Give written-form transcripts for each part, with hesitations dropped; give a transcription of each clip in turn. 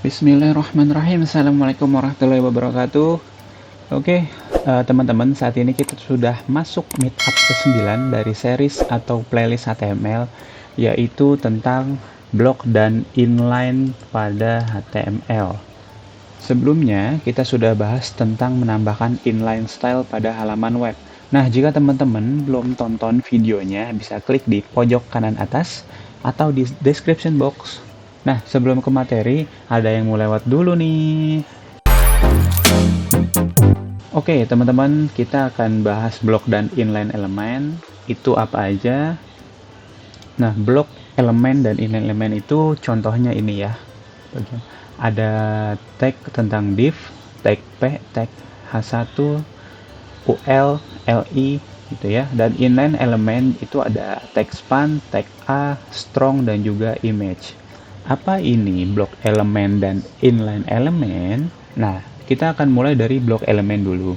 Bismillahirrahmanirrahim. Assalamualaikum warahmatullahi wabarakatuh. Oke, teman-teman, saat ini kita sudah masuk meetup ke-9 dari series atau playlist HTML, yaitu tentang blok dan inline pada HTML. Sebelumnya, kita sudah bahas tentang menambahkan inline style pada halaman web. Nah, jika teman-teman belum tonton videonya, bisa klik di pojok kanan atas atau di description box. Nah, sebelum ke materi, ada yang mau lewat dulu nih. Oke, teman-teman, kita akan bahas blok dan inline elemen. Itu apa aja? Nah, blok, elemen, dan inline elemen itu contohnya ini ya. Ada tag tentang div, tag p, tag h1, ul, li, gitu ya. Dan inline elemen itu ada tag span, tag a, strong, dan juga image. Apa ini blok elemen dan inline elemen? Nah, kita akan mulai dari blok elemen dulu.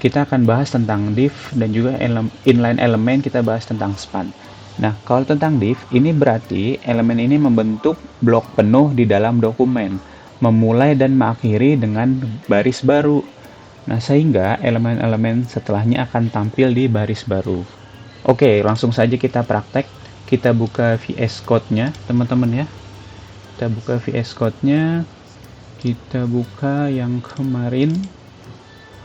Kita akan bahas tentang div dan juga inline elemen, kita bahas tentang span. Nah, kalau tentang div, ini berarti elemen ini membentuk blok penuh di dalam dokumen, memulai dan mengakhiri dengan baris baru. Nah, sehingga elemen-elemen setelahnya akan tampil di baris baru. Oke, langsung saja kita praktek. Kita buka VS Code-nya, teman-teman ya. Kita buka VS Code-nya, kita buka yang kemarin,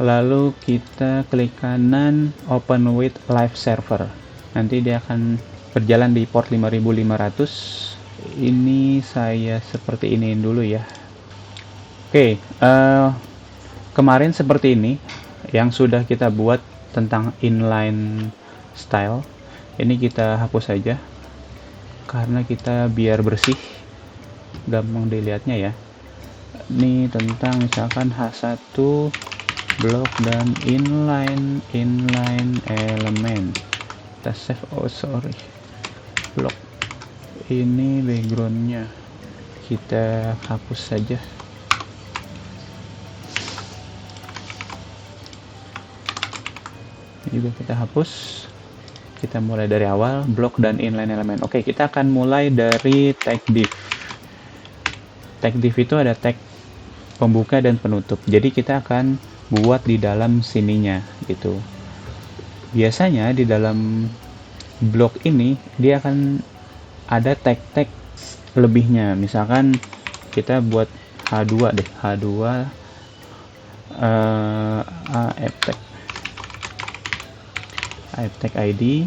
lalu kita klik kanan open with live server. Nanti dia akan berjalan di port 5500. Ini saya seperti ini dulu ya. Oke, kemarin seperti ini yang sudah kita buat tentang inline style. Ini kita hapus saja karena kita biar bersih, gampang dilihatnya ya. Ini tentang misalkan H1 blok dan inline elemen. Kita save, blok ini backgroundnya kita hapus saja. Ini juga kita hapus. Kita mulai dari awal, blok dan inline elemen. Oke, kita akan mulai dari tag div. Tag div itu ada tag pembuka dan penutup. Jadi kita akan buat di dalam sininya gitu. Biasanya di dalam blok ini dia akan ada tag-tag lebihnya. Misalkan kita buat H2 deh, H2 tag ID,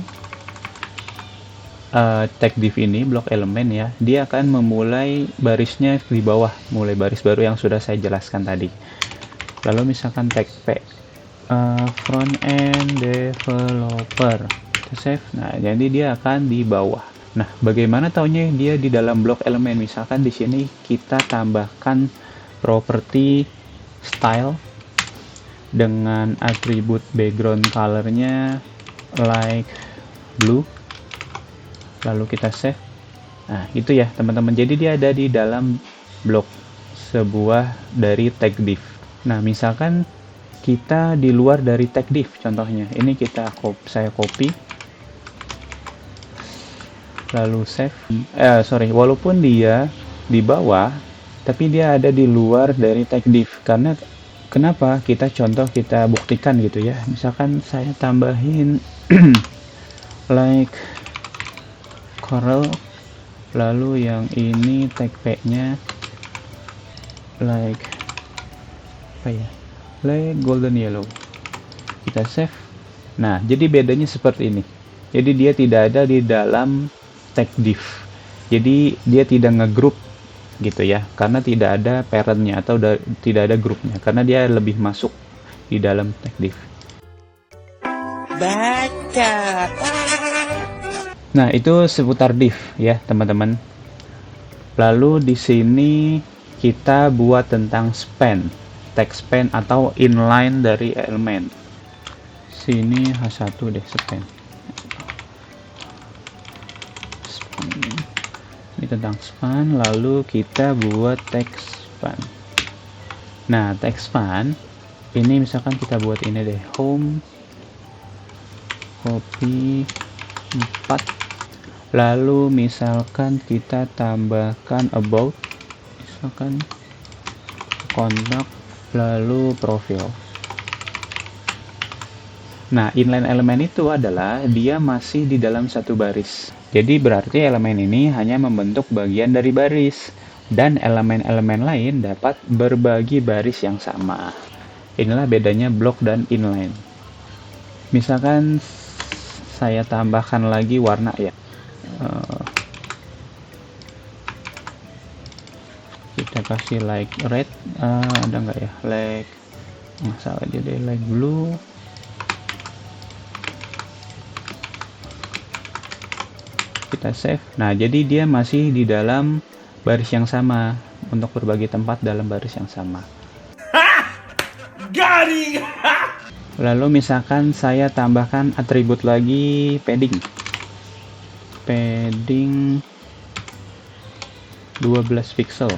tag div ini blok elemen ya, dia akan memulai barisnya di bawah, mulai baris baru yang sudah saya jelaskan tadi. Lalu misalkan tag P, front end developer, kita save. Nah, jadi dia akan di bawah. Nah, bagaimana taunya dia di dalam blok elemen? Misalkan di sini kita tambahkan properti style dengan atribut background colornya like blue, lalu kita save. Nah, itu ya teman-teman, jadi dia ada di dalam blok sebuah dari tag div. Nah, misalkan kita di luar dari tag div, contohnya ini saya copy lalu save. Walaupun dia di bawah tapi dia ada di luar dari tag div. Karena kenapa? Kita buktikan gitu ya. Misalkan saya tambahin like coral, lalu yang ini tag p nya like golden yellow, kita save. Nah, jadi bedanya seperti ini. Jadi dia tidak ada di dalam tag div, jadi dia tidak ngegroup gitu ya, karena tidak ada parentnya atau tidak ada grupnya, karena dia lebih masuk di dalam tag div. Baca. Nah, itu seputar div ya teman-teman. Lalu di sini kita buat tentang span, tag span atau inline dari elemen. Sini H1 deh, span. Ini tentang span, lalu kita buat tag span. Nah, tag span ini misalkan kita buat ini deh, home, copy 4, lalu misalkan kita tambahkan about, misalkan kontak, lalu profil. Nah, inline elemen itu adalah dia masih di dalam satu baris. Jadi berarti elemen ini hanya membentuk bagian dari baris, dan elemen-elemen lain dapat berbagi baris yang sama. Inilah bedanya block dan inline. Misalkan saya tambahkan lagi warna ya. Kita kasih like red, ada nggak ya? Like, salah aja deh, like blue. Kita save. Nah, jadi dia masih di dalam baris yang sama untuk berbagi tempat dalam baris yang sama. Garing. Lalu misalkan saya tambahkan atribut lagi padding. Padding 12 pixel.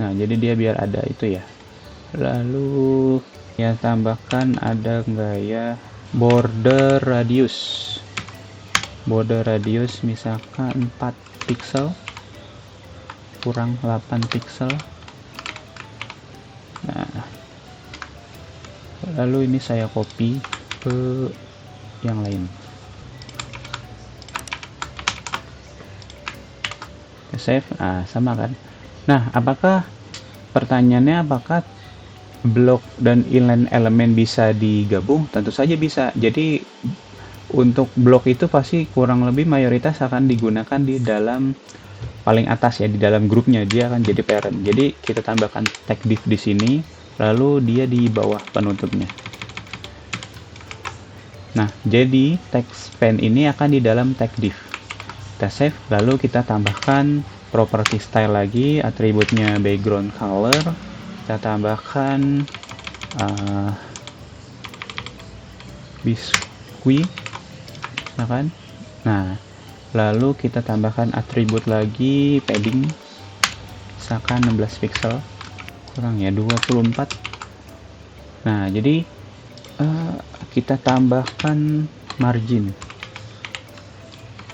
Nah, jadi dia biar ada itu ya. Lalu ya tambahkan ada gaya border radius. Border radius misalkan 4 pixel kurang 8 pixel. Nah, lalu ini saya copy ke yang lain. Save. Sama kan. Nah, pertanyaannya apakah block dan inline elemen bisa digabung? Tentu saja bisa. Jadi untuk blok itu pasti kurang lebih mayoritas akan digunakan di dalam paling atas ya, di dalam grupnya dia akan jadi parent. Jadi kita tambahkan tag div di sini, lalu dia di bawah penutupnya. Nah, jadi text span ini akan di dalam tag div. Kita save, lalu kita tambahkan property style lagi, atributnya background color. Kita tambahkan biskuit. Nah, lalu kita tambahkan atribut lagi padding, misalkan 16 pixel, kurang ya 24. Nah, jadi kita tambahkan margin,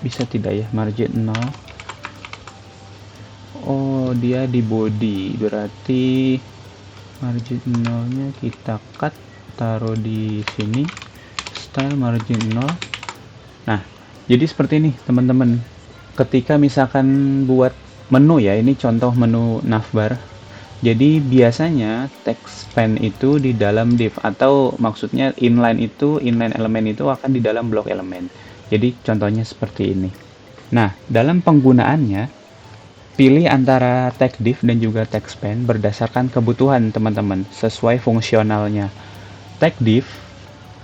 bisa tidak ya, margin 0. Oh, dia di body, berarti margin 0 nya kita cut, taruh di sini, style margin 0. Nah, jadi seperti ini teman-teman. Ketika misalkan buat menu ya, ini contoh menu navbar. Jadi biasanya text span itu di dalam div, atau maksudnya inline elemen itu akan di dalam block elemen. Jadi contohnya seperti ini. Nah, dalam penggunaannya pilih antara tag div dan juga text span berdasarkan kebutuhan teman-teman, sesuai fungsionalnya. Tag div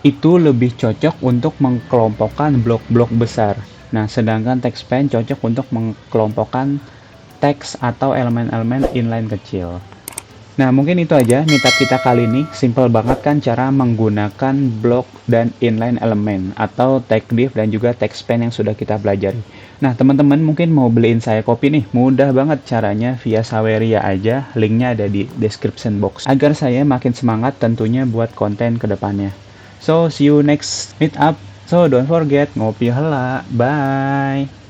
itu lebih cocok untuk mengkelompokkan blok-blok besar. Nah, sedangkan text span cocok untuk mengkelompokkan teks atau elemen-elemen inline kecil. Nah, mungkin itu aja meetup kita kali ini. Simple banget kan cara menggunakan blok dan inline elemen atau tag div dan juga text span yang sudah kita pelajari. Nah, teman-teman mungkin mau beliin saya kopi nih. Mudah banget caranya via Saweria aja. Linknya ada di description box. Agar saya makin semangat tentunya buat konten kedepannya. So, see you next meetup. So, don't forget, ngopi heula. Bye!